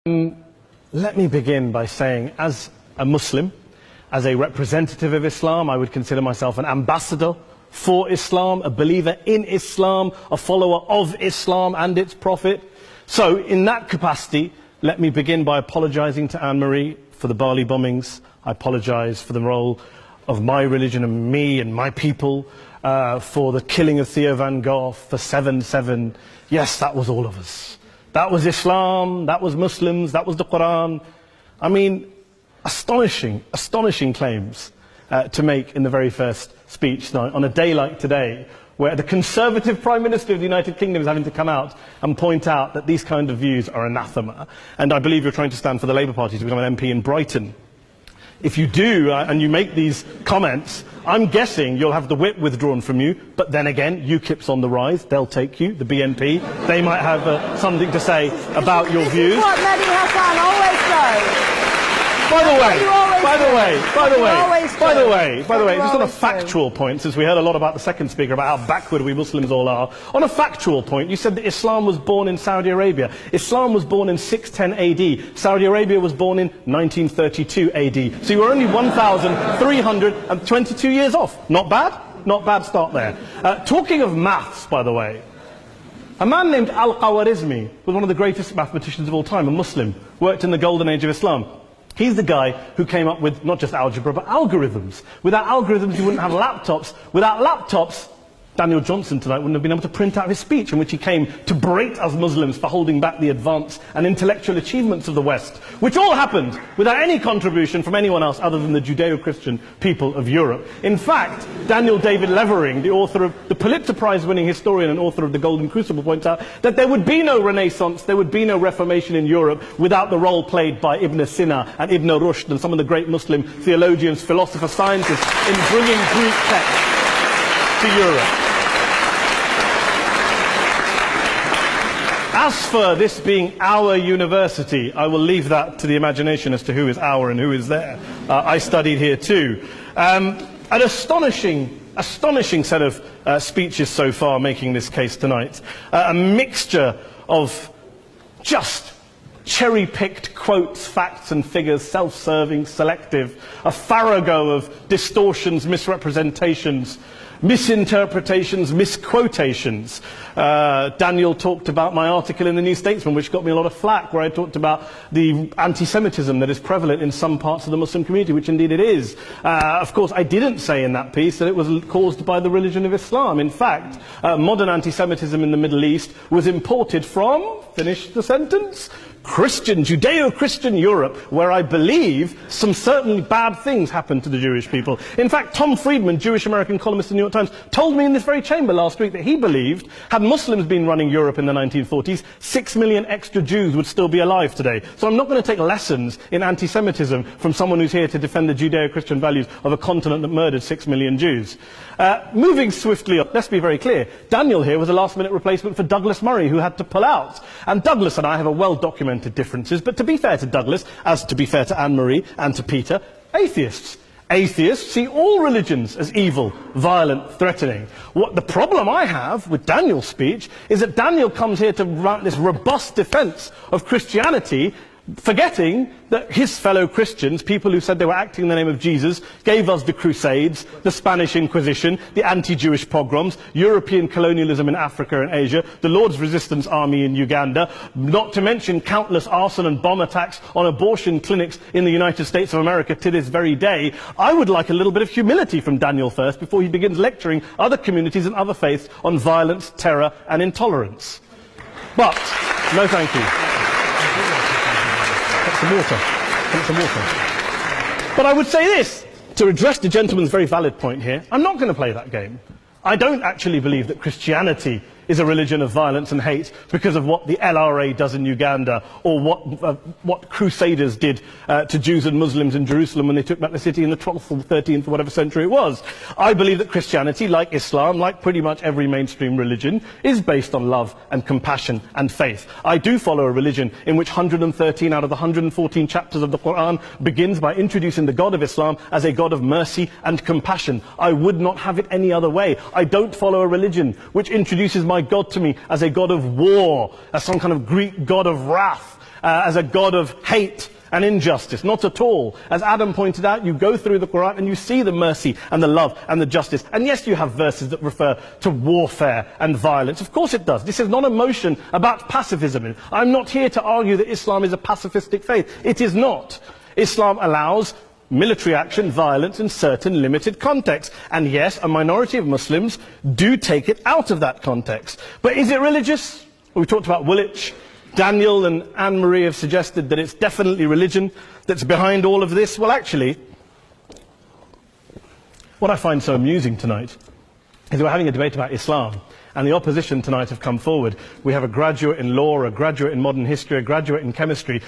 Let me begin by saying, as a Muslim, as a representative of Islam, I would consider myself an ambassador for Islam, a believer in Islam, a follower of Islam and its Prophet. So, in that capacity, let me begin by apologizing to Anne-Marie for the Bali bombings. I apologize for the role of my religion and me and my people, for the killing of Theo van Gogh, for 7/7. Yes, that was all of us. That was Islam, that was Muslims, that was the Quran. I mean, astonishing claims to make in the very first speech tonight, on a day like today, where the Conservative Prime Minister of the United Kingdom is having to come out and point out that these kind of views are anathema. And I believe you're trying to stand for the Labour Party to become an MP in Brighton. If you do, and you make these comments, I'm guessing you'll have the whip withdrawn from you, but then again, UKIP's on the rise, they'll take you, the BNP, they might have something to say about your views. This is what Mehdi Hassan always does. By the way, just on a factual point, since we heard a lot about the second speaker, about how backward we Muslims all are, on a factual point, you said that Islam was born in Saudi Arabia. Islam was born in 610 AD. Saudi Arabia was born in 1932 AD. So you were only 1,322 years off. Not bad? Not bad start there. Talking of maths, by the way, a man named Al-Khwarizmi was one of the greatest mathematicians of all time, a Muslim, worked in the golden age of Islam. He's the guy who came up with not just algebra, but algorithms. Without algorithms, you wouldn't have laptops. Without laptops, Daniel Johnson tonight wouldn't have been able to print out his speech in which he came to berate us Muslims for holding back the advance and intellectual achievements of the West, which all happened without any contribution from anyone else other than the Judeo-Christian people of Europe. In fact, Daniel David Levering, the author of the Pulitzer Prize-winning historian and author of The Golden Crucible, points out that there would be no Renaissance, there would be no Reformation in Europe without the role played by Ibn Sina and Ibn Rushd and some of the great Muslim theologians, philosophers, scientists in bringing Greek texts to Europe. As for this being our university, I will leave that to the imagination as to who is our and who is there. I studied here too. An astonishing set of speeches so far making this case tonight. A mixture of just cherry-picked quotes, facts and figures, self-serving, selective, a farrago of distortions, misrepresentations, misinterpretations, misquotations. Daniel talked about my article in the New Statesman, which got me a lot of flack, where I talked about the anti-Semitism that is prevalent in some parts of the Muslim community, which indeed it is. Of course, I didn't say in that piece that it was caused by the religion of Islam. In fact, modern anti-Semitism in the Middle East was imported from, finish the sentence, Judeo-Christian Europe, where I believe some certainly bad things happened to the Jewish people. In fact, Tom Friedman, Jewish-American columnist in the New York Times, told me in this very chamber last week that he believed, had Muslims been running Europe in the 1940s, 6 million extra Jews would still be alive today. So I'm not going to take lessons in anti-Semitism from someone who's here to defend the Judeo-Christian values of a continent that murdered 6 million Jews. Moving swiftly on, let's be very clear. Daniel here was a last-minute replacement for Douglas Murray, who had to pull out. And Douglas and I have a well-documented differences, but to be fair to Douglas, as to be fair to Anne-Marie and to Peter, atheists. Atheists see all religions as evil, violent, threatening. What the problem I have with Daniel's speech is that Daniel comes here to write this robust defense of Christianity, forgetting that his fellow Christians, people who said they were acting in the name of Jesus, gave us the Crusades, the Spanish Inquisition, the anti-Jewish pogroms, European colonialism in Africa and Asia, the Lord's Resistance Army in Uganda, not to mention countless arson and bomb attacks on abortion clinics in the United States of America to this very day. I would like a little bit of humility from Daniel first before he begins lecturing other communities and other faiths on violence, terror and intolerance. But, no thank you. Some water. But I would say this, to address the gentleman's very valid point here, I'm not going to play that game. I don't actually believe that Christianity is a religion of violence and hate because of what the LRA does in Uganda, or what Crusaders did to Jews and Muslims in Jerusalem when they took back the city in the 12th or 13th or whatever century it was. I believe that Christianity, like Islam, like pretty much every mainstream religion, is based on love and compassion and faith. I do follow a religion in which 113 out of the 114 chapters of the Quran begins by introducing the God of Islam as a God of mercy and compassion. I would not have it any other way. I don't follow a religion which introduces my God to me as a God of war, as some kind of Greek God of wrath, as a God of hate and injustice. Not at all. As Adam pointed out, you go through the Quran and you see the mercy and the love and the justice. And yes, you have verses that refer to warfare and violence. Of course it does. This is not a motion about pacifism. I'm not here to argue that Islam is a pacifistic faith. It is not. Islam allows military action, violence in certain limited contexts. And yes, a minority of Muslims do take it out of that context. But is it religious? We talked about Woolwich. Daniel and Anne-Marie have suggested that it's definitely religion that's behind all of this. Well, actually, what I find so amusing tonight is we're having a debate about Islam, and the opposition tonight have come forward. We have a graduate in law, a graduate in modern history, a graduate in chemistry,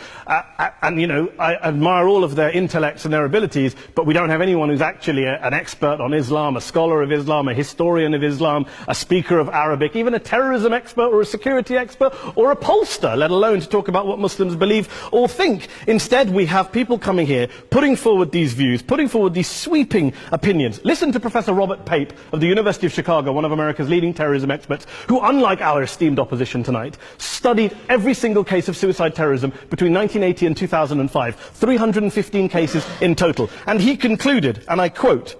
and you know, I admire all of their intellects and their abilities, but we don't have anyone who's actually an expert on Islam, a scholar of Islam, a historian of Islam, a speaker of Arabic, even a terrorism expert or a security expert or a pollster, let alone to talk about what Muslims believe or think. Instead, we have people coming here, putting forward these views, putting forward these sweeping opinions. Listen to Professor Robert Pape of the University of Chicago, one of America's leading terrorism experts, who, unlike our esteemed opposition tonight, studied every single case of suicide terrorism between 1980 and 2005, 315 cases in total. And he concluded, and I quote,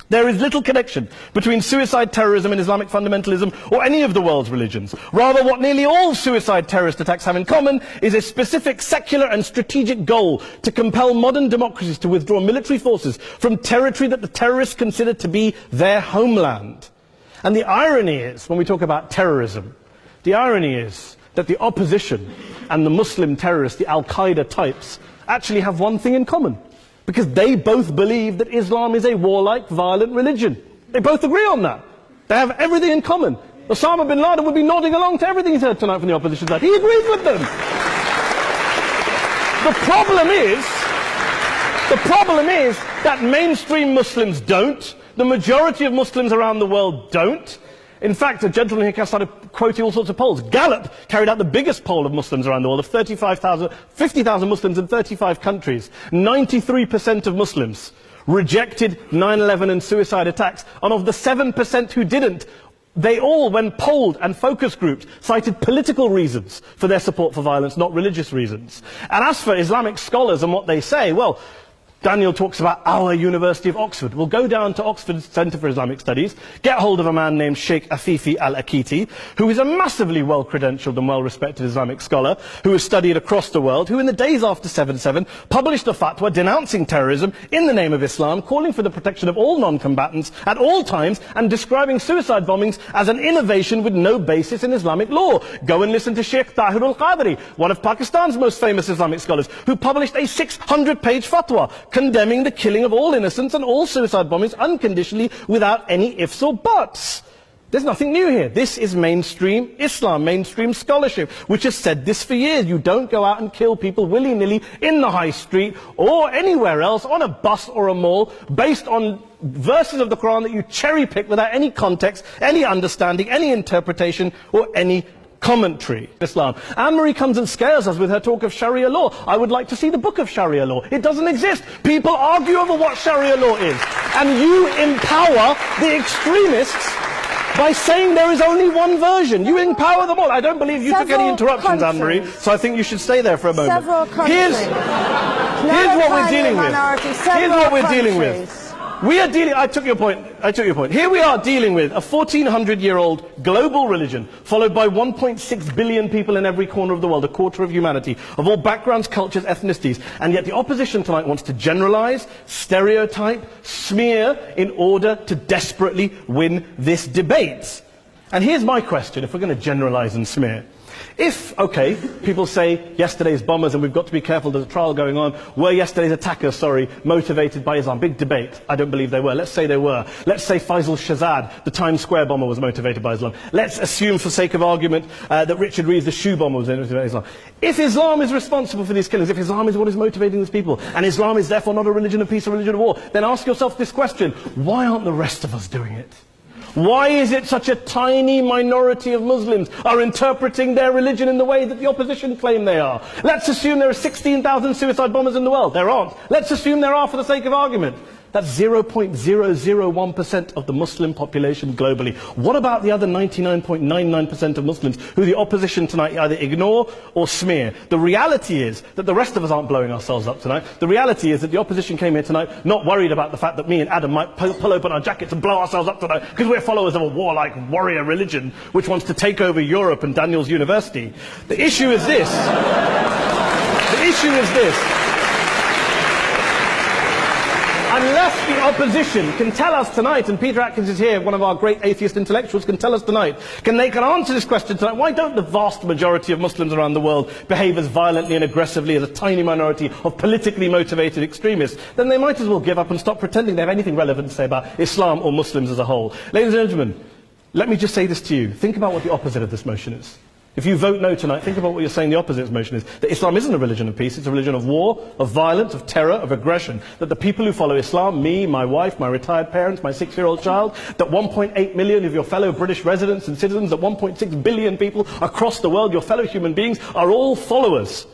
"There is little connection between suicide terrorism and Islamic fundamentalism or any of the world's religions. Rather, what nearly all suicide terrorist attacks have in common is a specific secular and strategic goal to compel modern democracies to withdraw military forces from territory that the terrorists consider to be their homeland." And the irony is, when we talk about terrorism, the irony is that the opposition and the Muslim terrorists, the Al-Qaeda types, actually have one thing in common. Because they both believe that Islam is a warlike, violent religion. They both agree on that. They have everything in common. Osama bin Laden would be nodding along to everything he's heard tonight from the opposition side. He agrees with them. The problem is that mainstream Muslims don't. The majority of Muslims around the world don't. In fact, a gentleman here started quoting all sorts of polls. Gallup carried out the biggest poll of Muslims around the world, of 50,000 Muslims in 35 countries. 93% of Muslims rejected 9/11 and suicide attacks. And of the 7% who didn't, they all, when polled and focus groups, cited political reasons for their support for violence, not religious reasons. And as for Islamic scholars and what they say, well, Daniel talks about our University of Oxford. We'll go down to Oxford Centre for Islamic Studies, get hold of a man named Sheikh Afifi al-Akiti, who is a massively well-credentialed and well-respected Islamic scholar, who has studied across the world, who in the days after 7/7 published a fatwa denouncing terrorism in the name of Islam, calling for the protection of all non-combatants at all times, and describing suicide bombings as an innovation with no basis in Islamic law. Go and listen to Sheikh Tahir al-Qadri, one of Pakistan's most famous Islamic scholars, who published a 600-page fatwa condemning the killing of all innocents and all suicide bombings unconditionally without any ifs or buts. There's nothing new here. This is mainstream Islam, mainstream scholarship, which has said this for years. You don't go out and kill people willy-nilly in the high street or anywhere else, on a bus or a mall, based on verses of the Quran that you cherry-pick without any context, any understanding, any interpretation, or any commentary. Islam. Anne-Marie comes and scares us with her talk of Sharia law. I would like to see the book of Sharia law. It doesn't exist. People argue over what Sharia law is. And you empower the extremists by saying there is only one version. You empower them all. I don't believe you took any interruptions, Anne-Marie, so I think you should stay there for a moment. Here's what we're dealing with. Here's what we're dealing with. I took your point. Here we are dealing with a 1400-year-old global religion, followed by 1.6 billion people in every corner of the world, a quarter of humanity, of all backgrounds, cultures, ethnicities. And yet the opposition tonight wants to generalize, stereotype, smear, in order to desperately win this debate. And here's my question, if we're going to generalize and smear. If, okay, people say yesterday's bombers, and we've got to be careful, there's a trial going on, were yesterday's attackers, motivated by Islam? Big debate. I don't believe they were. Let's say they were. Let's say Faisal Shahzad, the Times Square bomber, was motivated by Islam. Let's assume, for sake of argument, that Richard Reeves, the shoe bomber, was motivated by Islam. If Islam is responsible for these killings, if Islam is what is motivating these people, and Islam is therefore not a religion of peace, a religion of war, then ask yourself this question: why aren't the rest of us doing it? Why is it such a tiny minority of Muslims are interpreting their religion in the way that the opposition claim they are? Let's assume there are 16,000 suicide bombers in the world. There aren't. Let's assume there are for the sake of argument. That's 0.001% of the Muslim population globally. What about the other 99.99% of Muslims who the opposition tonight either ignore or smear? The reality is that the rest of us aren't blowing ourselves up tonight. The reality is that the opposition came here tonight not worried about the fact that me and Adam might pull open our jackets and blow ourselves up tonight because we're followers of a warlike warrior religion which wants to take over Europe and Daniel's university. The issue is this. The issue is this. Unless the opposition can tell us tonight, and Peter Atkins is here, one of our great atheist intellectuals, can tell us tonight, can answer this question tonight, why don't the vast majority of Muslims around the world behave as violently and aggressively as a tiny minority of politically motivated extremists? Then they might as well give up and stop pretending they have anything relevant to say about Islam or Muslims as a whole. Ladies and gentlemen, let me just say this to you. Think about what the opposite of this motion is. If you vote no tonight, think about what you're saying the opposite of this motion is. That Islam isn't a religion of peace, it's a religion of war, of violence, of terror, of aggression. That the people who follow Islam, me, my wife, my retired parents, my 6-year-old child, that 1.8 million of your fellow British residents and citizens, that 1.6 billion people across the world, your fellow human beings, are all followers,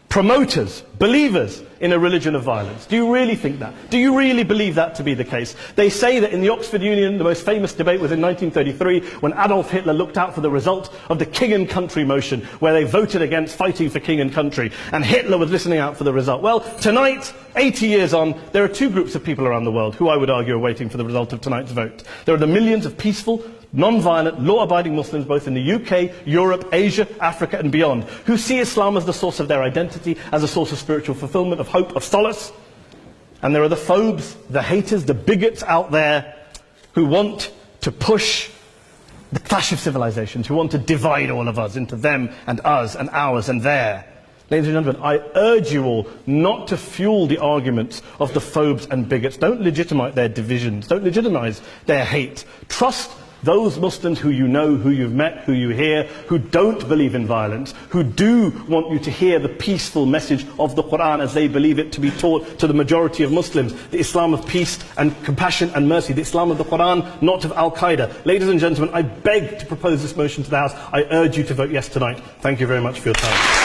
promoters, believers in a religion of violence. Do you really think that? Do you really believe that to be the case? They say that in the Oxford Union, the most famous debate was in 1933, when Adolf Hitler looked out for the result of the King and Country motion, where they voted against fighting for King and Country, and Hitler was listening out for the result. Well, tonight, 80 years on, there are two groups of people around the world who I would argue are waiting for the result of tonight's vote. There are the millions of peaceful, non-violent, law-abiding Muslims both in the UK, Europe, Asia, Africa and beyond, who see Islam as the source of their identity, as a source of spiritual fulfillment, of hope, of solace. And there are the phobes, the haters, the bigots out there who want to push the clash of civilizations, who want to divide all of us into them and us and ours and their. Ladies and gentlemen, I urge you all not to fuel the arguments of the phobes and bigots. Don't legitimize their divisions. Don't legitimize their hate. Trust those Muslims who you know, who you've met, who you hear, who don't believe in violence, who do want you to hear the peaceful message of the Quran as they believe it to be taught to the majority of Muslims, the Islam of peace and compassion and mercy, the Islam of the Quran, not of Al-Qaeda. Ladies and gentlemen, I beg to propose this motion to the House. I urge you to vote yes tonight. Thank you very much for your time.